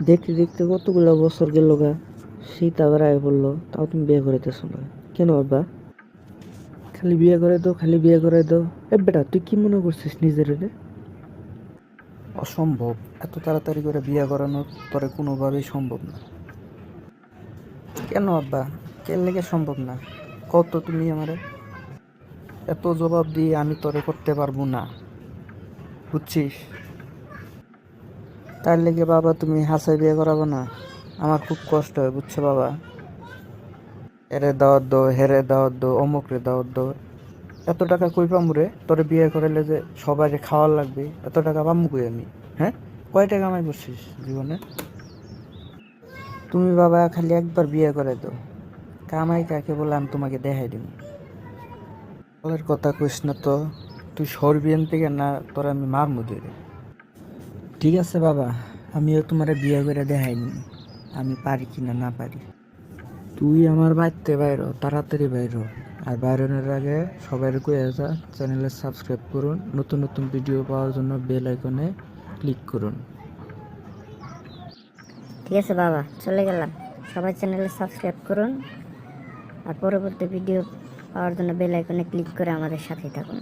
দেখতে দেখতে কতগুলো বছর গেল গা, শীত আবার আগে পড়লো, তাও তুমি বিয়ে করাইতেছো না কেন বাবা? খালি বিয়ে করে দাও, খালি বিয়ে করে দাও। এ বেটা, তুই কি মনে করছিস নিজের রে? অসম্ভব, এত তাড়াতাড়ি করে বিয়ে করানো তোরে কোনোভাবেই সম্ভব না। কেন আব্বা, কেন লেগে সম্ভব না? কত তুমি আমারে এত জবাব দিয়ে আমি তোরে করতে পারবো না, বুঝছিস? তার লেগে বাবা তুমি হাসাই বিয়ে করাবো না? আমার খুব কষ্ট হয়, বুঝছো বাবা? এরে দাওয়াত দো, হেরে দাওয়াত দো, অমুক রে দাওয়াত দো। এত টাকা কই পামু রে? তোরে বিয়ে করাইলে যে সবাই খাওয়ার লাগবে, এত টাকা পামু কই আমি? হ্যাঁ, কয় টাকা কামাই করছিস জীবনে? তুমি বাবা খালি একবার বিয়ে করে দাও, কামাই কাকে বলে আমি তোমাকে দেখাই দিব। বলার কথা কইস না তো, তুই সরবিয়ান থেকে না, তোর আমি মারমু ধরে। ঠিক আছে বাবা, আমিও তোমারে বিয়ে করে দেখাই নি আমি পারি কিনা না পারি। তুই আমার বাড়িতে বাইর হ, তাড়াতাড়ি বাইর হ। আর বাইরনের আগে সবাই কয়ে যা চ্যানেলে সাবস্ক্রাইব করুন, নতুন নতুন ভিডিও পাওয়ার জন্য বেল আইকনে ক্লিক করুন। ঠিক আছে বাবা, চলে গেলাম। সবাই চ্যানেলে সাবস্ক্রাইব করুন আর পরবর্তী ভিডিও পাওয়ার জন্য বেল আইকনে ক্লিক করে আমাদের সাথেই থাকুন।